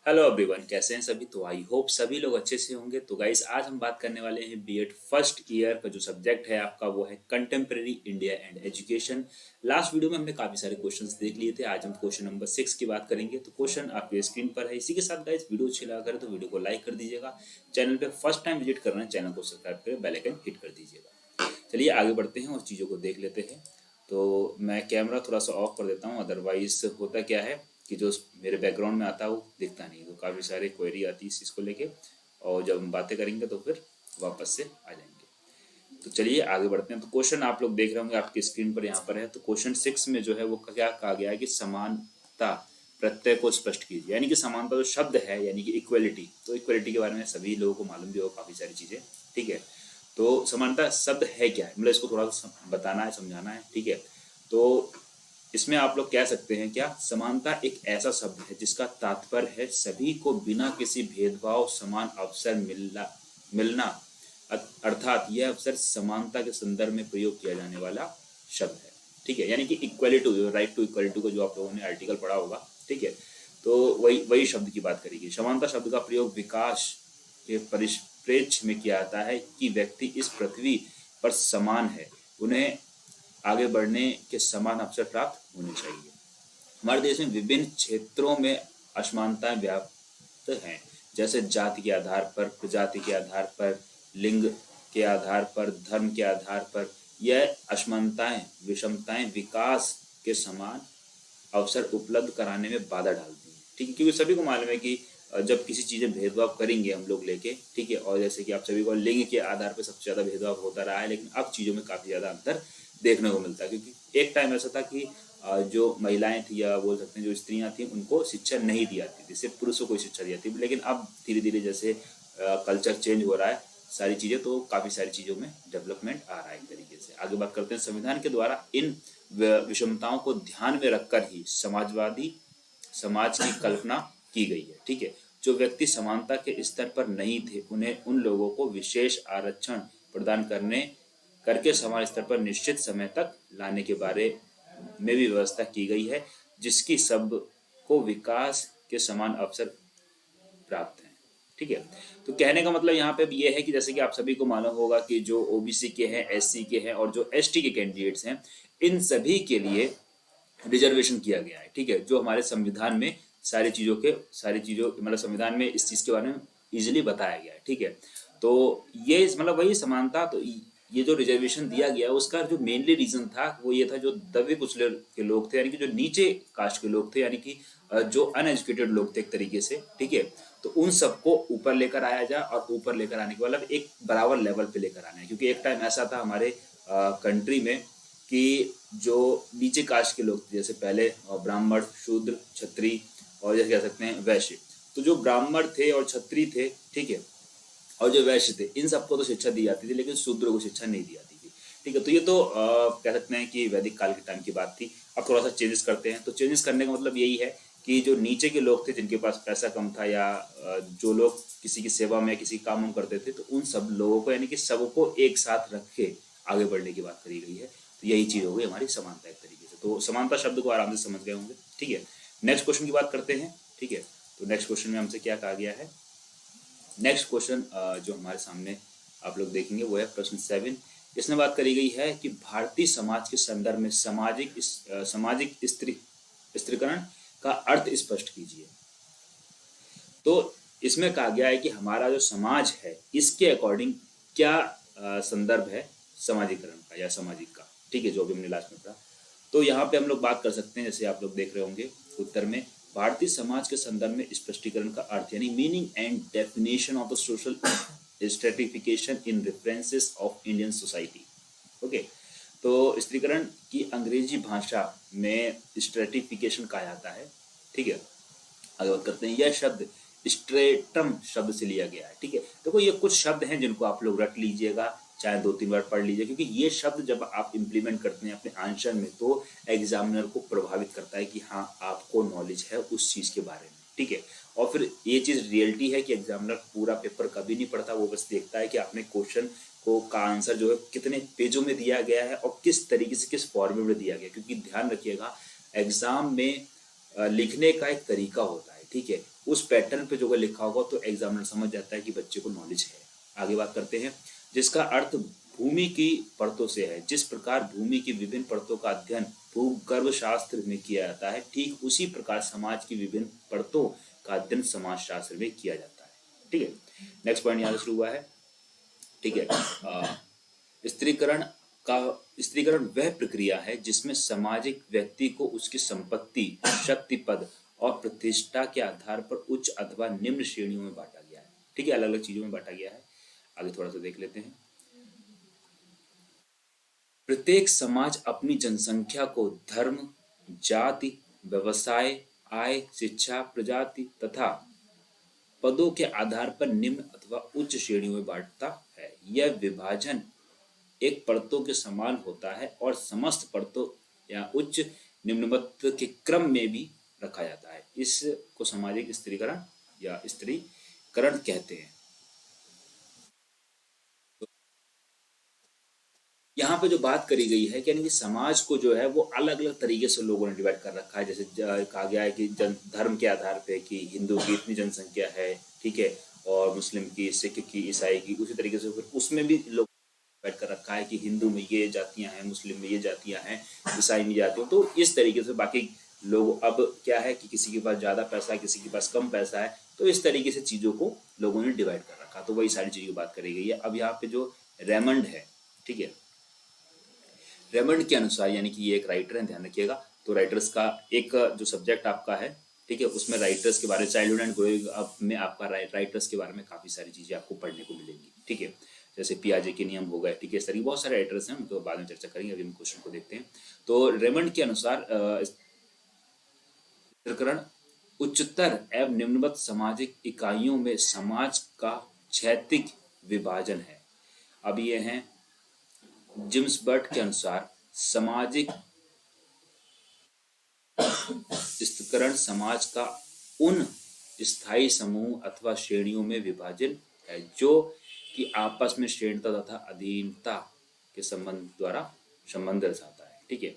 Hello everyone, कैसे हैं सभी। तो आई होप सभी लोग अच्छे से होंगे। तो गाइस, आज हम बात करने वाले हैं बीएड फर्स्ट ईयर का जो सब्जेक्ट है आपका, वो है contemporary India and education. Last video में हमने काफी सारे क्वेश्चंस देख लिए थे। आज हम क्वेश्चन नंबर 6 की बात करेंगे। तो क्वेश्चन आपके स्क्रीन पर है। इसी के साथ गाइस, वीडियो अच्छी लगा करे तो वीडियो को लाइक कर दीजिएगा। चैनल पे फर्स्ट टाइम विजिट कर रहे हैं, चैनल को सब्सक्राइब करें, बेल आइकन हिट कर दीजिएगा। चलिए आगे बढ़ते हैं और चीज़ों को देख लेते हैं। तो मैं कैमरा थोड़ा सा ऑफ कर देता हूँ, अदरवाइज होता क्या है कि जो मेरे बैकग्राउंड में आता है वो दिखता नहीं। तो काफ़ी सारे क्वेरी आती है इस चीज़ को लेके, और जब हम बातें करेंगे तो फिर वापस से आ जाएंगे। तो चलिए आगे बढ़ते हैं। तो क्वेश्चन आप लोग देख रहे होंगे आपकी स्क्रीन पर, यहाँ पर है। तो क्वेश्चन 6 में जो है वो क्या कहा गया है कि समानता प्रत्यय को स्पष्ट कीजिए। यानी कि समानता जो शब्द है, यानी कि इक्वलिटी। तो इक्वलिटी के बारे में सभी लोगों को मालूम भी होगा काफ़ी सारी चीज़ें, ठीक है। तो समानता शब्द है क्या है, मतलब इसको थोड़ा सा बताना है, समझाना है, ठीक है। तो इसमें आप लोग कह सकते हैं क्या, समानता एक ऐसा शब्द है जिसका तात्पर्य है सभी को बिना किसी भेदभाव समान अवसर मिलना। अर्थात यह अवसर समानता के संदर्भ में प्रयोग किया जाने वाला शब्द है, ठीक है। यानी कि इक्वलिटी, राइट टू इक्वलिटी को जो आप लोगों ने आर्टिकल पढ़ा होगा, ठीक है। तो वही वही शब्द की बात करेगी। समानता शब्द का प्रयोग विकास के परिप्रेक्ष्य में किया जाता है कि व्यक्ति इस पृथ्वी पर समान है, उन्हें आगे बढ़ने के समान अवसर प्राप्त होने चाहिए। हमारे देश में विभिन्न क्षेत्रों में असमानताएं व्याप्त हैं, जैसे जाति के आधार पर, प्रजाति के आधार पर, लिंग के आधार पर, धर्म के आधार पर। यह असमानताएं, विषमताएं विकास के समान अवसर उपलब्ध कराने में बाधा डालती हैं, ठीक है। क्योंकि सभी को मालूम है कि जब किसी चीज़ें भेदभाव करेंगे हम लोग लेके, ठीक है। और जैसे कि आप सभी को लिंग के आधार पर सबसे ज़्यादा भेदभाव होता रहा है, लेकिन अब चीज़ों में काफ़ी ज़्यादा अंतर देखने को मिलता है। क्योंकि एक टाइम ऐसा था कि जो महिलाएं थी, या बोल सकते हैं जो स्त्रियां थी, उनको शिक्षा नहीं दी जाती थी, सिर्फ पुरुषों को शिक्षा दी जाती थी। लेकिन अब धीरे धीरे जैसे कल्चर चेंज हो रहा है, सारी चीज़ें, तो काफ़ी सारी चीज़ों में डेवलपमेंट आ रहा है एक तरीके से। आगे बात करते हैं। संविधान के द्वारा इन विषमताओं को ध्यान में रखकर ही समाजवादी समाज की कल्पना की गई है, ठीक है। जो व्यक्ति समानता के स्तर पर नहीं थे, उन्हें उन लोगों को विशेष आरक्षण प्रदान करके समान स्तर पर निश्चित समय तक लाने के बारे में भी व्यवस्था की गई है, जिसकी सबको विकास के समान अवसर प्राप्त हैं, ठीक है। तो कहने का मतलब यहाँ पे ये है कि जैसे कि आप सभी को मालूम होगा कि जो ओबीसी के हैं, एससी के हैं, और जो एसटी के कैंडिडेट्स हैं, इन सभी के लिए रिजर्वेशन किया गया है, ठीक है। जो हमारे संविधान में सारी चीज़ों मतलब संविधान में इस चीज़ के बारे में इजीली बताया गया है, ठीक है। तो ये मतलब वही समानता। तो ये जो रिजर्वेशन दिया गया उसका जो मेनली रीजन था वो ये था, जो दबे कुचले के लोग थे, यानी कि जो नीचे कास्ट के लोग थे, यानी कि जो अनएजुकेटेड लोग थे एक तरीके से, ठीक है। तो उन सबको ऊपर लेकर आया जाए, और ऊपर लेकर आने के मतलब एक बराबर लेवल पे लेकर आना है। क्योंकि एक टाइम ऐसा था हमारे कंट्री में कि जो नीचे कास्ट के लोग थे, जैसे पहले ब्राह्मण, शूद्र, क्षत्रिय, और जैसे कह सकते हैं वैश्य। तो जो ब्राह्मण थे और क्षत्रिय थे, ठीक है, और जो वैश्य थे, इन सबको तो शिक्षा दी जाती थी, लेकिन शूद्र को शिक्षा नहीं दी जाती थी, ठीक है। तो ये तो कह सकते हैं कि वैदिक काल के टाइम की बात थी। अब थोड़ा सा चेंजेस करते हैं। तो चेंजेस करने का मतलब यही है कि जो नीचे के लोग थे, जिनके पास पैसा कम था, या जो लोग किसी की सेवा में किसी काम हम करते थे, तो उन सब लोगों को, यानी कि सबको एक साथ रख के आगे बढ़ने की बात करी गई है। तो यही चीज़ हो गई हमारी समानता एक तरीके से। तो समानता शब्द को आराम से समझ गए होंगे, ठीक है। नेक्स्ट क्वेश्चन की बात करते हैं, ठीक है। तो नेक्स्ट क्वेश्चन में हमसे क्या कहा गया है। नेक्स्ट क्वेश्चन जो हमारे सामने आप लोग देखेंगे वो है प्रश्न 7। इसमें बात करी गई है कि भारतीय समाज के संदर्भ में सामाजिक स्त्रीकरण का अर्थ स्पष्ट कीजिए। तो इसमें कहा गया है कि हमारा जो समाज है, इसके अकॉर्डिंग क्या संदर्भ है समाजीकरण का या सामाजिक का, ठीक है, जो भी हमने लास्ट में पढ़ा। तो यहाँ पे हम लोग बात कर सकते हैं, जैसे आप लोग देख रहे होंगे उत्तर में, भारतीय समाज के संदर्भ में स्पष्टीकरण का अर्थ, यानी meaning and definition of the social stratification in references of Indian society. Okay. तो स्त्रीकरण की अंग्रेजी भाषा में स्ट्रेटिफिकेशन कहा जाता है, ठीक है। आगे बात करते हैं। यह शब्द स्ट्रेटम शब्द से लिया गया है, ठीक है। देखो ये कुछ शब्द हैं जिनको आप लोग रट लीजिएगा, चाहे 2-3 बार पढ़ लीजिए, क्योंकि ये शब्द जब आप इम्प्लीमेंट करते हैं अपने आंसर में, तो एग्जामिनर को प्रभावित करता है कि हाँ आपको नॉलेज है उस चीज़ के बारे में, ठीक है। और फिर ये चीज़ रियलिटी है कि एग्जामिनर पूरा पेपर कभी नहीं पढ़ता, वो बस देखता है कि आपने क्वेश्चन को का आंसर जो है कितने पेजों में दिया गया है और किस तरीके से, किस फॉर्मेट में दिया गया है। क्योंकि ध्यान रखिएगा, एग्जाम में लिखने का एक तरीका होता है, ठीक है, उस पैटर्न पे जो अगर लिखा होगा तो एग्जामिनर समझ जाता है कि बच्चे को नॉलेज है। आगे बात करते हैं, जिसका अर्थ भूमि की परतों से है। जिस प्रकार भूमि की विभिन्न परतों का अध्ययन भूगर्भ शास्त्र में किया जाता है, ठीक उसी प्रकार समाज की विभिन्न परतों का अध्ययन समाज शास्त्र में किया जाता है। ठीक है, नेक्स्ट पॉइंट यहाँ से शुरू हुआ है। ठीक है, स्त्रीकरण का स्त्रीकरण वह प्रक्रिया है जिसमें सामाजिक व्यक्ति को उसकी संपत्ति, शक्ति, पद और प्रतिष्ठा के आधार पर उच्च अथवा निम्न श्रेणियों में बांटा गया है। ठीक है, अलग अलग चीजों में बांटा गया है। आगे थोड़ा सा देख लेते हैं। प्रत्येक समाज अपनी जनसंख्या को धर्म, जाति, व्यवसाय, आय, शिक्षा, प्रजाति तथा पदों के आधार पर निम्न अथवा उच्च श्रेणियों में बांटता है। यह विभाजन एक परतों के समान होता है और समस्त परतों या उच्च निम्नवत के क्रम में भी रखा जाता है। इसको सामाजिक स्त्रीकरण या स्त्रीकरण कहते हैं। यहाँ पे जो बात करी गई है यानी कि समाज को जो है वो अलग अलग तरीके से लोगों ने डिवाइड कर रखा है। जैसे कहा गया है कि धर्म के आधार पे कि हिंदू की इतनी जनसंख्या है, ठीक है, और मुस्लिम की, सिख की, ईसाई की, उसी तरीके से फिर उसमें भी लोग डिवाइड कर रखा है कि हिंदू में ये जातियां हैं, मुस्लिम में ये जातियां हैं, ईसाई में जातियां। तो इस तरीके से बाकी लोग अब क्या है कि किसी के पास ज़्यादा पैसा है, किसी के पास कम पैसा है, तो इस तरीके से चीज़ों को लोगों ने डिवाइड कर रखा। तो वही सारी चीज़ों की बात करी गई है। अब यहाँ पे जो रेमंड है, ठीक है, रेमंड के अनुसार, यानी कि ये एक राइटर है, ध्यान रखिएगा। तो राइटर्स का एक जो सब्जेक्ट आपका है, ठीक है, उसमें राइटर्स के बारे में, चाइल्डहुड एंड ग्रोइंग अप में आपका राइटर्स के बारे में काफ़ी सारी चीज़ें आपको पढ़ने को मिलेंगी। ठीक है, जैसे पियाजे के नियम हो गए, ठीक है, इस तरह बहुत सारे राइटर्स हैं, उनको बाद में चर्चा करेंगे। अभी हम क्वेश्चन को देखते हैं। तो रेमंड के अनुसार प्रकरण उच्चतर एवं निम्नवत सामाजिक इकाइयों में समाज का क्षैतिज विभाजन है। अब ये हैं जिम्सबर्ट के अनुसार सामाजिक स्त्रीकरण समाज का उन स्थायी समूह अथवा श्रेणियों में विभाजन है जो कि आपस में श्रेणीता तथा अधीनता के संबंध दर्शाता है। ठीक है,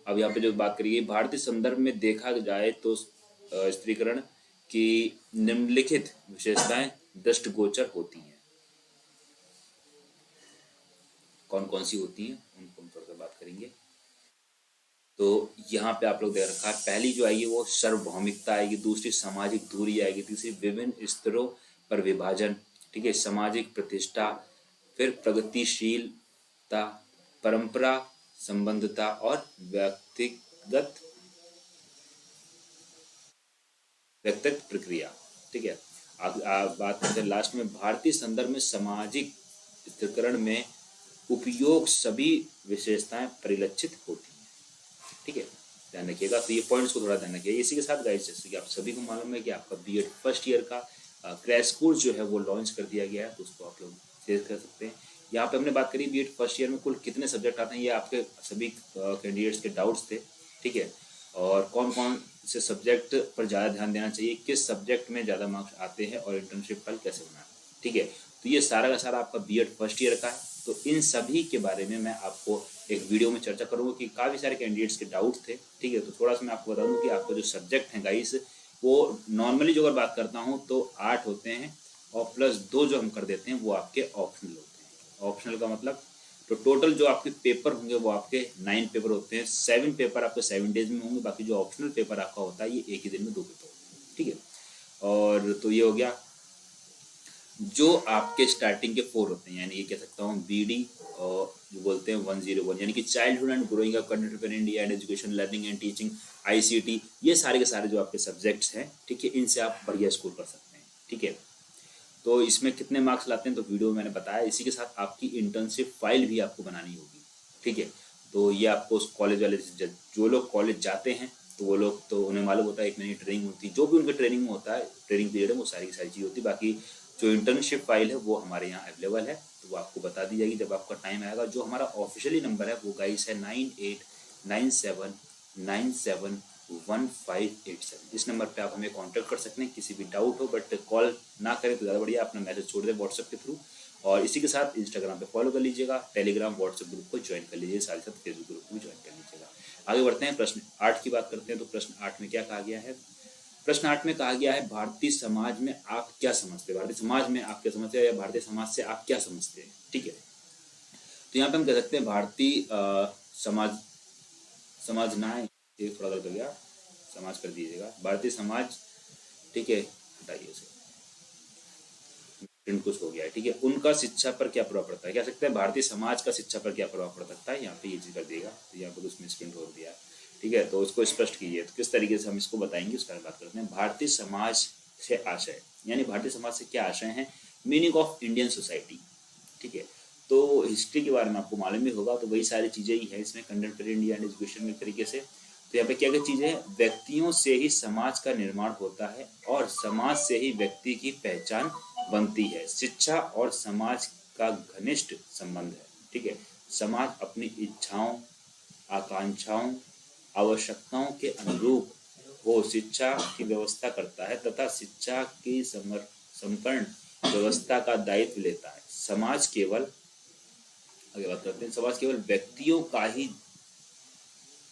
अब यहाँ पे जो बात करिए भारतीय संदर्भ में देखा जाए तो स्त्रीकरण की निम्नलिखित विशेषताएं दृष्टिगोचर होती हैं। कौन कौन सी होती हैं उनको हम थोड़ा सा बात करेंगे। तो यहाँ पे आप लोग देख रखा है, पहली जो आएगी वो सार्वभौमिकता आएगी, दूसरी सामाजिक दूरी आएगी, तीसरी विभिन्न स्तरों पर विभाजन, ठीक है, सामाजिक प्रतिष्ठा, फिर प्रगतिशीलता, परंपरा संबंधता और व्यक्तिगत प्रक्रिया। ठीक है, बात करते हैं लास्ट में भारतीय संदर्भ में सामाजिक स्त्रीकरण में उपयोग सभी विशेषताएं परिलक्षित होती हैं। ठीक है, ध्यान रखिएगा। तो ये पॉइंट्स को थोड़ा ध्यान रखिएगा। इसी के साथ गाइस, जैसे कि आप सभी को मालूम है कि आपका बीएड फर्स्ट ईयर का क्रैश कोर्स जो है वो लॉन्च कर दिया गया है, तो उसको आप लोग शेयर कर सकते हैं। यहाँ पे हमने बात करी बीएड फर्स्ट ईयर में कुल कितने सब्जेक्ट आते हैं, ये आपके सभी कैंडिडेट्स के डाउट्स थे। ठीक है, और कौन कौन से सब्जेक्ट पर ज़्यादा ध्यान देना चाहिए, किस सब्जेक्ट में ज़्यादा मार्क्स आते हैं और इंटर्नशिप फाइल कैसे बनाना। ठीक है, तो ये सारा का सारा आपका बीएड फर्स्ट ईयर का है। तो इन सभी के बारे में मैं आपको एक वीडियो में चर्चा करूंगा कि काफ़ी सारे कैंडिडेट्स के डाउट्स थे। ठीक है, तो थोड़ा सा मैं आपको बता दूं कि आपका जो सब्जेक्ट है गाइस, वो नॉर्मली जो अगर बात करता हूं तो 8 होते हैं और प्लस 2 जो हम कर देते हैं वो आपके ऑप्शनल होते हैं। ऑप्शनल का मतलब तो टोटल जो आपके पेपर होंगे वो आपके 9 पेपर होते हैं। 7 पेपर आपके 7 डेज में होंगे, बाकी जो ऑप्शनल पेपर आपका होता है ये एक ही दिन में 2 पेपर होते हैं। ठीक है, और तो ये हो गया जो आपके स्टार्टिंग के 4 होते हैं, यानी ये कह सकता हूँ बीडी और जो बोलते हैं 101, यानी कि childhood and growing up, country India and education, learning and teaching, ICT, ये सारे के सारे जो आपके सब्जेक्ट्स हैं, ठीक है, इनसे आप बढ़िया स्कोर कर सकते हैं। ठीक है, तो इसमें कितने मार्क्स लाते हैं तो वीडियो में मैंने बताया। इसी के साथ आपकी इंटर्नशिप फाइल भी आपको बनानी होगी। ठीक है, तो ये आपको उस कॉलेज वाले जो लोग कॉलेज जाते हैं तो वो लोग तो उन्हें मालूम होता है, एक महीने ट्रेनिंग होती है, जो भी उनके ट्रेनिंग में होता है, ट्रेनिंग पीरियड में वो सारी की सारी चीज़ होती है। बाकी जो इंटर्नशिप फाइल है वो हमारे यहाँ अवेलेबल है, तो वो आपको बता दी जाएगी जब आपका टाइम आएगा। जो हमारा ऑफिशियली नंबर है वो गाइस है 9897971587। इस नंबर पे आप हमें कांटेक्ट कर सकते हैं किसी भी डाउट हो, बट कॉल ना करें तो ज़्यादा बढ़िया, अपना मैसेज छोड़ दें व्हाट्सएप के थ्रू। और इसी के साथ इंस्टाग्राम पे फॉलो कर लीजिएगा, टेलीग्राम व्हाट्सएप ग्रुप को ज्वाइन कर लीजिए, साथ ही साथ फेसबुक ग्रुप को भी ज्वाइन कर लीजिएगा। आगे बढ़ते हैं, प्रश्न 8 की बात करते हैं। तो प्रश्न 8 में क्या कहा गया है, प्रश्न 8 में कहा गया है भारतीय समाज में आप क्या समझते हैं, भारतीय समाज में आप क्या समझते हैं या भारतीय समाज से आप क्या समझते हैं। ठीक है, तो यहाँ पे हम कह सकते हैं भारतीय समाज, समाज ना ये थोड़ा गलत हो गया, समाज कर दीजिएगा, भारतीय समाज। ठीक है, हटाइए उसे, प्रिंट कुछ हो गया है। ठीक है, उनका शिक्षा पर क्या प्रभाव पड़ता है, कह सकते हैं भारतीय समाज का शिक्षा पर क्या प्रभाव पड़ सकता है। यहाँ पे ये चीज कर दिएगा, तो यहाँ पर कुछ मिसप्रिंट हो दिया। ठीक है, तो उसको स्पष्ट कीजिए, तो किस तरीके से हम इसको बताएंगे उसका बात करते हैं। भारतीय समाज से आशय, यानी भारतीय समाज से क्या आशय है, मीनिंग ऑफ इंडियन सोसाइटी। ठीक है, तो हिस्ट्री के बारे में आपको मालूम ही होगा, तो वही सारी चीजें ही है इसमें, कंटेम्प्रेरी इंडिया एंड एजुकेशन में तरीके से। तो यहाँ पे क्या क्या चीजें हैं, व्यक्तियों से ही समाज का निर्माण होता है और समाज से ही व्यक्ति की पहचान बनती है। शिक्षा और समाज का घनिष्ठ संबंध है। ठीक है, समाज अपनी इच्छाओं, आकांक्षाओं, आवश्यकताओं के अनुरूप वो शिक्षा की व्यवस्था करता है तथा शिक्षा की संपूर्ण व्यवस्था का दायित्व लेता है। समाज केवल, आगे बात करते हैं, समाज केवल व्यक्तियों का ही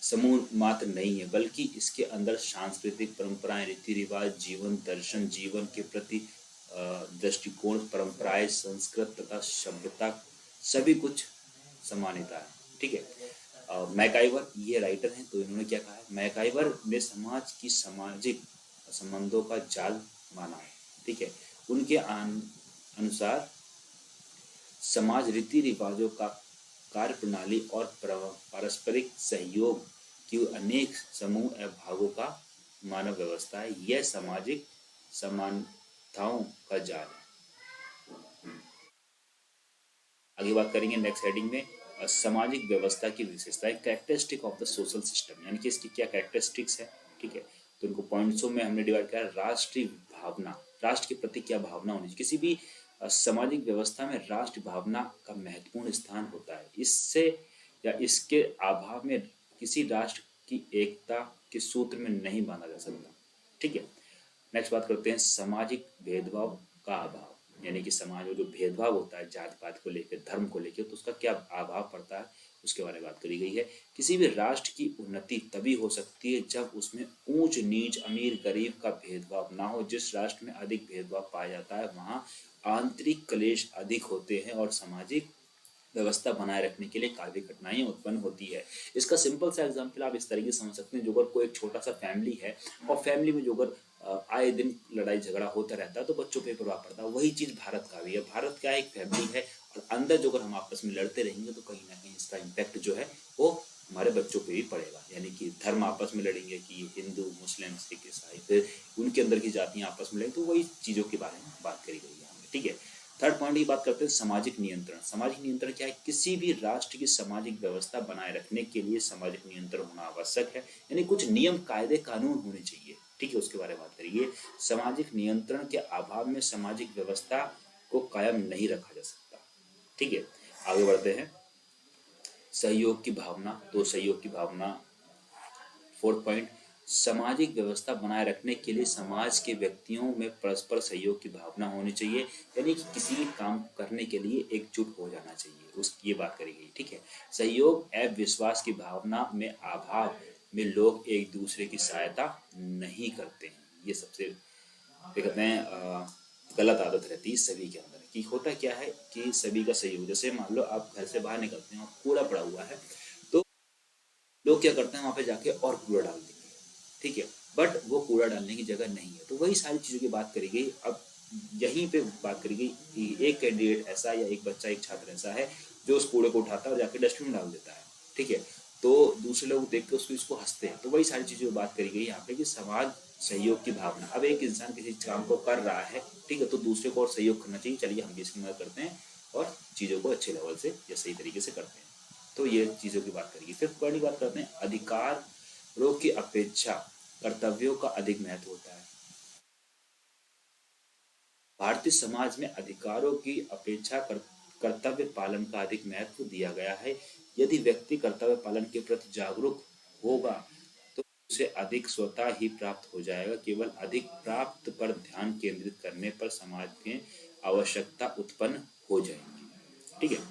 समूह मात्र नहीं है, बल्कि इसके अंदर सांस्कृतिक परंपराएं, रीति रिवाज, जीवन दर्शन, जीवन के प्रति दृष्टिकोण, परंपराएं, संस्कृत तथा सभ्यता, सभी कुछ समानता है। ठीक है, मैकाइवर ये राइटर हैं, तो इन्होंने क्या कहा है, मैकाइवर ने समाज की सामाजिक संबंधों का जाल माना है। ठीक है, उनके अनुसार समाज रीति रिवाजों का कार्य प्रणाली और पारस्परिक सहयोग की अनेक समूह एवं भागों का मानव व्यवस्था है। यह सामाजिक समानताओं का जाल है। आगे बात करेंगे नेक्स्ट हेडिंग में, सामाजिक व्यवस्था की विशेषताएं, characteristic of the social system, यानी कि इसकी क्या कैरेक्टरिस्टिक्स है। ठीक है, तो इनको पॉइंट्सों में हमने डिवाइड किया। राष्ट्रीय भावना, राष्ट्र के प्रति क्या भावना होनी चाहिए, किसी भी सामाजिक व्यवस्था में राष्ट्र भावना का महत्वपूर्ण स्थान होता है। इससे या इसके अभाव में किसी राष्ट्र की एकता के सूत्र में नहीं बांधा जा सकता। ठीक है, नेक्स्ट बात करते हैं सामाजिक भेदभाव का अभाव, यानी कि समाज में जो भेदभाव होता है जात पात को लेकर, धर्म को लेकर, तो उसका क्या अभाव पड़ता है उसके बारे में बात करी गई है। किसी भी राष्ट्र की उन्नति तभी हो सकती है जब उसमें ऊंच नीच, अमीर गरीब का भेदभाव ना हो। जिस राष्ट्र में अधिक भेदभाव पाया जाता है वहाँ आंतरिक क्लेश अधिक होते हैं और सामाजिक व्यवस्था बनाए रखने के लिए काफी कठिनाइयां उत्पन्न होती है। इसका सिंपल सा एग्जांपल आप इस तरीके से समझ सकते हैं, जो अगर कोई एक छोटा सा फैमिली है और फैमिली में जो अगर आए दिन लड़ाई झगड़ा होता रहता है तो बच्चों पे प्रभाव पड़ता है। वही चीज भारत का भी है, भारत क्या एक फैमिली है और अंदर जो अगर हम आपस में लड़ते रहेंगे तो कहीं ना कहीं इसका इम्पैक्ट जो है वो हमारे बच्चों पे भी पड़ेगा। यानी कि धर्म आपस में लड़ेंगे कि हिंदू मुस्लिम सिख ईसाई, फिर उनके अंदर की जातियां आपस में लड़ेंगी, तो वही चीजों के बारे में बात करी गई है। ठीक है, थर्ड पॉइंट की बात करते हैं सामाजिक नियंत्रण। सामाजिक नियंत्रण क्या है, किसी भी राष्ट्र की सामाजिक व्यवस्था बनाए रखने के लिए सामाजिक नियंत्रण होना आवश्यक है, यानी कुछ नियम कायदे कानून होने चाहिए। ठीक है, उसके बारे में बात करिए। सामाजिक नियंत्रण के अभाव में सामाजिक व्यवस्था को कायम नहीं रखा जा सकता। ठीक है, आगे बढ़ते हैं। सहयोग की भावना, तो सहयोग की भावना फोर्थ पॉइंट, सामाजिक व्यवस्था बनाए रखने के लिए समाज के व्यक्तियों में परस्पर सहयोग की भावना होनी चाहिए, यानी कि किसी भी काम करने के लिए एकजुट हो जाना चाहिए, उस ये बात करी गई। ठीक है, सहयोग एवं विश्वास की भावना में अभाव में लोग एक दूसरे की सहायता नहीं करते हैं। ये सबसे कहते हैं गलत आदत रहती है सभी के अंदर। कि होता क्या है कि सभी का सहयोग, जैसे मान लो आप घर से बाहर निकलते हैं और कूड़ा पड़ा हुआ है तो लोग क्या करते हैं वहां पे जाके और कूड़ा डाल देंगे। ठीक है, बट वो कूड़ा डालने की जगह नहीं है, तो वही सारी चीज़ों की बात करी गई। अब यहीं पे बात करी गई कि एक कैंडिडेट ऐसा या एक बच्चा, एक छात्र ऐसा है जो उस कूड़े को उठाता है और जाके डस्टबिन में डाल देता है। ठीक है, तो दूसरे लोग देख के उसको इसको हंसते हैं, तो वही सारी चीज़ों की बात करी गई यहाँ पे कि समाज सहयोग की भावना। अब एक इंसान किसी काम को कर रहा है, ठीक है, तो दूसरे को और सहयोग करना चाहिए, चलिए हम भी इसकी मदद करते हैं और चीज़ों को अच्छे लेवल से या सही तरीके से करते हैं। तो ये चीज़ों की बात करेगी। फिर पहली बात करते हैं अधिकारों की अपेक्षा कर्तव्यों का अधिक महत्व होता है। भारतीय समाज में अधिकारों की अपेक्षा कर्तव्य पालन का अधिक महत्व दिया गया है। यदि व्यक्ति कर्तव्य पालन के प्रति जागरूक होगा तो उसे अधिक स्वतः ही प्राप्त हो जाएगा। केवल अधिक प्राप्त पर ध्यान केंद्रित करने पर समाज में आवश्यकता उत्पन्न हो जाएगी। ठीक है,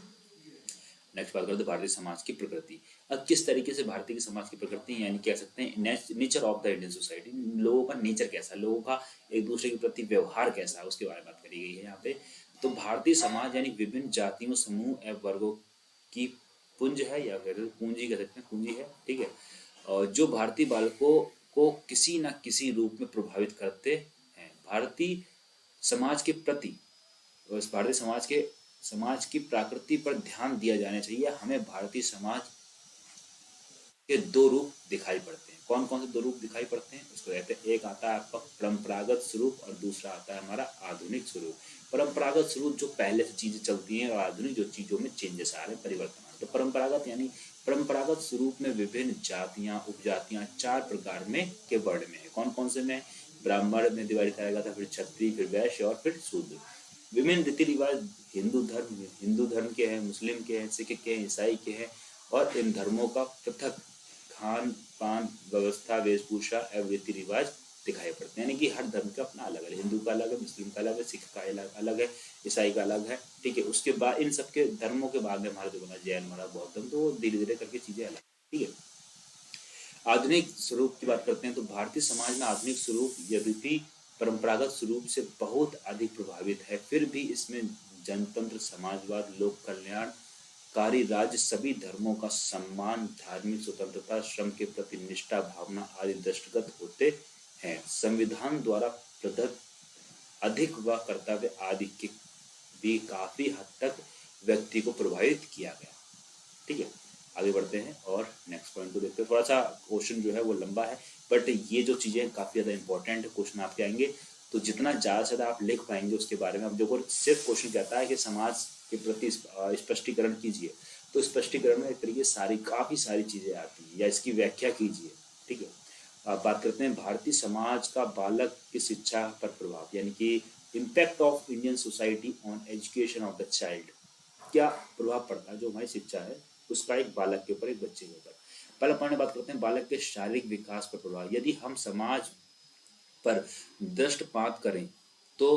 नेक्स्ट बात करते हैं भारतीय समाज की प्रकृति। अब किस तरीके से भारतीय समाज की प्रकृति यानी कह सकते हैं nature of the Indian society, लोगों का नेचर कैसा, लोगों का एक दूसरे के प्रति व्यवहार कैसा है, उसके बारे में बात करी गई है यहाँ पे। तो भारतीय समाज यानी विभिन्न जातियों, समूह एवं वर्गों की पुंज है, या फिर पूंजी कह सकते हैं, पूंजी है, ठीक है। और जो भारतीय बालकों को किसी न किसी रूप में प्रभावित करते हैं। भारतीय समाज के प्रति, उस भारतीय समाज की प्रकृति पर ध्यान दिया जाना चाहिए। हमें भारतीय समाज के दो रूप दिखाई पड़ते हैं। कौन कौन से दो रूप दिखाई पड़ते हैं उसको कहते हैं, एक आता है आपका परंपरागत स्वरूप और दूसरा आता है हमारा आधुनिक स्वरूप। परंपरागत स्वरूप जो पहले से चीजें चलती हैं, और आधुनिक जो चीजों में चेंजेस आ रहे हैं, परिवर्तन आ रहे हैं। तो परंपरागत स्वरूप में विभिन्न जातियां, उपजातियां चार प्रकार में के वर्ण में है। कौन कौन से में? ब्राह्मण में डिवाइड किया गया था, फिर क्षत्रिय, फिर वैश्य और फिर शूद्र। विभिन्न रीति रिवाज हिंदू धर्म के हैं, मुस्लिम के हैं, सिख के हैं, ईसाई के हैं, और इन धर्मों का पृथक खान पान, व्यवस्था, वेशभूषा एवं रीति रिवाज दिखाई पड़ते हैं। यानी कि हर धर्म का अपना अलग है, हिंदू का अलग है, मुस्लिम का अलग है, सिख का अलग है, ईसाई का अलग है, ठीक है। उसके बाद इन सबके धर्मों के बाद में हमारा जो बना जैन, हमारा बौद्ध धर्म, तो धीरे धीरे करके चीजें अलग, ठीक है। आधुनिक स्वरूप की बात करते हैं तो भारतीय समाज में आधुनिक स्वरूप यद्यपि परंपरागत स्वरूप से बहुत अधिक प्रभावित है, फिर भी इसमें जनतंत्र, समाजवाद, लोक कल्याण, कारी राज्य, सभी धर्मों का सम्मान, धार्मिक स्वतंत्रता, श्रम के प्रति निष्ठा भावना आदि दृष्टिगत होते हैं। संविधान द्वारा प्रदत्त अधिक व कर्तव्य आदि के भी काफी हद तक व्यक्ति को प्रभावित किया गया, ठीक है। आगे बढ़ते हैं और नेक्स्ट पॉइंट को देखते हैं। थोड़ा सा क्वेश्चन जो है वो लंबा है, बट ये जो चीजें काफी ज्यादा इंपॉर्टेंट है, क्वेश्चन आपके आएंगे, तो जितना ज्यादा से ज्यादा आप लिख पाएंगे उसके बारे में। अब देखो, सिर्फ क्वेश्चन कहता है कि समाज के प्रति स्पष्टीकरण कीजिए, तो स्पष्टीकरण में एक तरीके काफी सारी चीजें आती है, या इसकी व्याख्या कीजिए, ठीक है। अब बात करते हैं भारतीय समाज का बालक की शिक्षा पर प्रभाव, यानी कि impact of Indian society on education of the child. क्या प्रभाव पड़ता है जो हमारी शिक्षा है उसका एक बालक के ऊपर, एक बच्चे के ऊपर। पहले पॉइंट बात करते हैं बालक के शारीरिक विकास पर प्रभाव। यदि हम समाज पर दृष्टिपात करें तो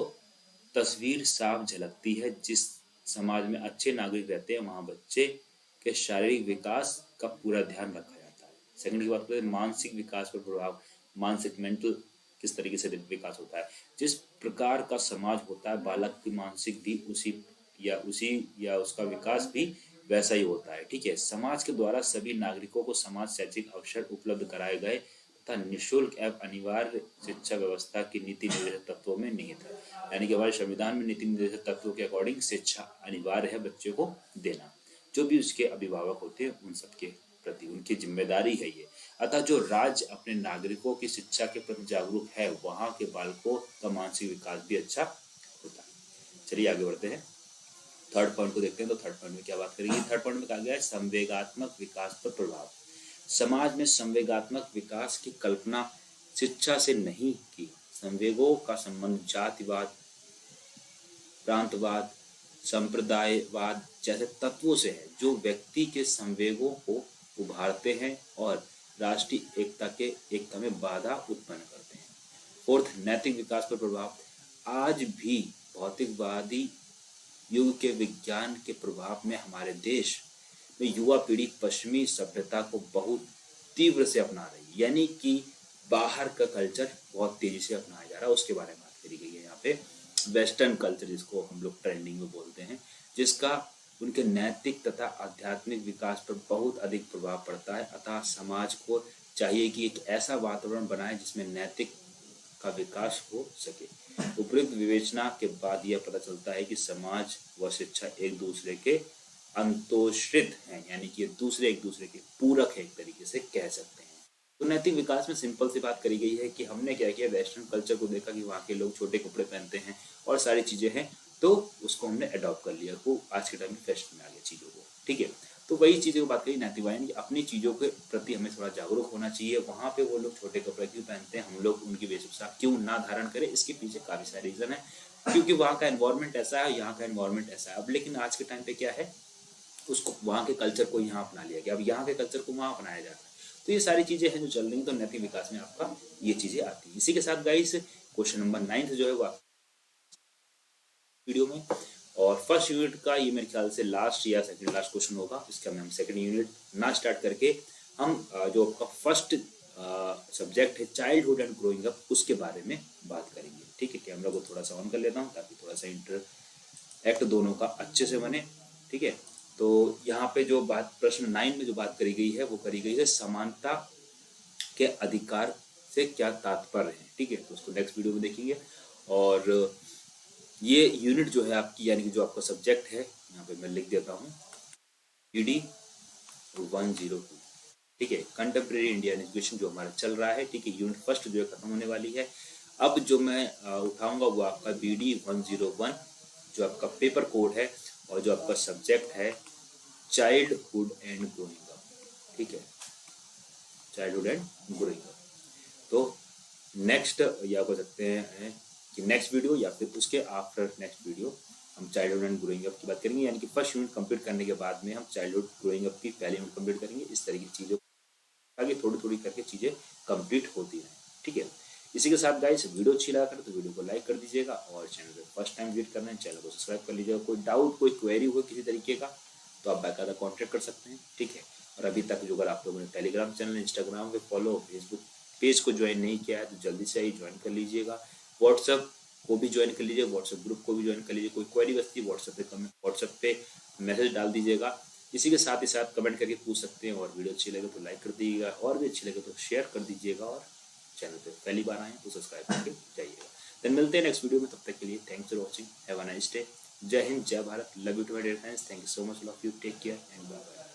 तस्वीर साफ झलकती है। जिस समाज में अच्छे नागरिक रहते हैं वहां बच्चे के शारीरिक विकास का पूरा ध्यान रखा जाता है। सेकंड की बात करें मानसिक विकास पर प्रभाव, मानसिक मेंटल किस तरीके से विकास होता है। जिस प्रकार का समाज होता है बालक की मानसिक भी उसी या उसका विकास भी वैसा ही होता है, ठीक है। समाज के द्वारा सभी नागरिकों को समाज शैक्षिक अवसर उपलब्ध कराए गए तथा निःशुल्क एवं अनिवार्य शिक्षा व्यवस्था की नीति निर्देशक तत्वों में निहित है। यानी कि हमारे संविधान में नीति निर्देशक तत्वों के अकॉर्डिंग शिक्षा अनिवार्य है बच्चे को देना। जो भी उसके अभिभावक होते हैं उन सबके प्रति उनकी जिम्मेदारी है ये। अतः जो राज्य अपने नागरिकों की शिक्षा के प्रति जागरूक है वहां के बालकों का मानसिक विकास भी अच्छा होता है। चलिए आगे बढ़ते हैं, थर्ड पॉइंट को देखते हैं। तो थर्ड पॉइंट में क्या बात करेंगे? थर्ड पॉइंट में कहा गया है संवेगात्मक विकास पर प्रभाव। समाज में संवेगात्मक विकास की कल्पना शिक्षा से नहीं की। संवेगों का संबंध जातिवाद, प्रांतवाद, संप्रदायवाद जैसे तत्वों से है जो व्यक्ति के संवेगों को उभारते हैं और राष्ट्रीय एकता में बाधा उत्पन्न करते हैं। फोर्थ, नैतिक विकास पर प्रभाव। आज भी भौतिकवादी युग के विज्ञान के प्रभाव में हमारे देश में युवा पीढ़ी पश्चिमी सभ्यता को बहुत तीव्र से अपना रही है। यानी कि बाहर का कल्चर बहुत तेजी से अपनाया जा रहा है, उसके बारे में बात करी गई है यहाँ पे। वेस्टर्न कल्चर जिसको हम लोग ट्रेंडिंग में बोलते हैं, जिसका उनके नैतिक तथा आध्यात्मिक विकास पर बहुत अधिक प्रभाव पड़ता है। अतः समाज को चाहिए कि एक ऐसा वातावरण बनाए जिसमें नैतिक का विकास हो सके। उपयुक्त विवेचना के बाद यह पता चलता है कि समाज व शिक्षा एक दूसरे के अंतोश्रित हैं, यानी कि एक दूसरे के पूरक है, एक तरीके से कह सकते हैं। तो नैतिक विकास में सिंपल सी बात करी गई है कि हमने क्या किया, वेस्टर्न कल्चर को देखा कि वहाँ के लोग छोटे कपड़े पहनते हैं और सारी चीजें हैं, तो उसको हमने अडॉप्ट कर लिया, वो आज के टाइम में फैशन में आ गया चीजों को, ठीक है। तो वही चीज़ों की बात करी नैतिक, यानी कि अपनी चीज़ों के प्रति हमें थोड़ा जागरूक होना चाहिए। वहाँ पे वो लोग छोटे कपड़े क्यों पहनते हैं, हम लोग उनकी वेशभूषा क्यों ना धारण करें, इसके पीछे काफ़ी सारे रीज़न है। क्योंकि वहाँ का एनवायरनमेंट ऐसा है, यहाँ का एनवायरनमेंट ऐसा है। अब लेकिन आज के टाइम पे क्या है, उसको वहाँ के कल्चर को यहाँ अपना लिया गया, अब यहाँ के कल्चर को वहाँ अपनाया जाता है। तो ये सारी चीज़ें हैं जो चल रही हैं, तो नैतिक विकास में आपका ये चीज़ें आती हैं। इसी के साथ गाइस क्वेश्चन नंबर 9 जो है वो वीडियो में, और फर्स्ट यूनिट का ये मेरे ख्याल से लास्ट या सेकंड लास्ट क्वेश्चन होगा। इसका हम सेकंड यूनिट ना स्टार्ट करके हम जो आपका फर्स्ट सब्जेक्ट है चाइल्डहुड एंड ग्रोइंग अप उसके बारे में बात करेंगे। ठीक है, कैमरा को थोड़ा सा ऑन कर लेता हूँ ताकि थोड़ा सा इंटरएक्ट दोनों का अच्छे से बने। ठीक है, तो यहाँ पे जो बात प्रश्न 9 में जो बात करी गई है वो करी गई है समानता के अधिकार से क्या तात्पर्य है। ठीक है, तो उसको नेक्स्ट वीडियो में देखेंगे। और ये यूनिट जो है आपकी, यानी कि जो आपका सब्जेक्ट है, यहाँ पे मैं लिख देता हूँ BD 102। ठीक है, कंटेम्प्रेरी इंडियन एजुकेशन जो हमारा चल रहा है। ठीक है, यूनिट फर्स्ट जो है खत्म होने वाली है। अब जो मैं उठाऊंगा वो आपका BD 101 जो आपका पेपर कोड है और जो आपका सब्जेक्ट है चाइल्डहुड एंड ग्रोइंग अप। ठीक है, चाइल्डहुड एंड ग्रोइंग अप। तो नेक्स्ट या बोल सकते हैं कि नेक्स्ट वीडियो या फिर उसके आफ्टर नेक्स्ट वीडियो हम चाइल्डहुड एंड ग्रोइंग अप की बात करेंगे, यानी कि फर्स्ट यूनिट कंप्लीट करने के बाद में हम चाइल्डहुड ग्रोइंग अप की पहली यूनिट कंप्लीट करेंगे। इस तरह की चीज़ों आगे थोड़ी थोड़ी करके चीज़ें कंप्लीट होती हैं। ठीक है, इसी के साथ गाइस वीडियो अच्छी लगा कर तो वीडियो को लाइक कर दीजिएगा और चैनल पे फर्स्ट टाइम विजिट करना है चैनल को सब्सक्राइब कर लीजिएगा। कोई डाउट कोई क्वेरी हो किसी तरीके का तो आप बाकायदा कॉन्टैक्ट कर सकते हैं। ठीक है, और अभी तक जो अगर आप लोगों ने टेलीग्राम चैनल इंस्टाग्राम पे फॉलो फेसबुक पेज को ज्वाइन नहीं किया है तो जल्दी से ही ज्वाइन कर लीजिएगा। व्हाट्सअप को भी ज्वाइन कर लीजिए, व्हाट्सअप ग्रुप को भी ज्वाइन कर लीजिए। कोई क्वेरी बचती है व्हाट्सअप पे मैसेज डाल दीजिएगा। इसी के साथ ही साथ कमेंट करके पूछ सकते हैं। और वीडियो अच्छी लगे तो लाइक कर दीजिएगा और भी अच्छी लगे तो शेयर कर दीजिएगा। और चैनल पे पहली बार आए तो सब्सक्राइब करके जाइएगा। देन मिलते हैं नेक्स्ट वीडियो में, तब तक के लिए thanks for watching, have a nice day. जय हिंद, जय Bharat, love you to my dear friends, thank you so much, love you, take care and bye bye.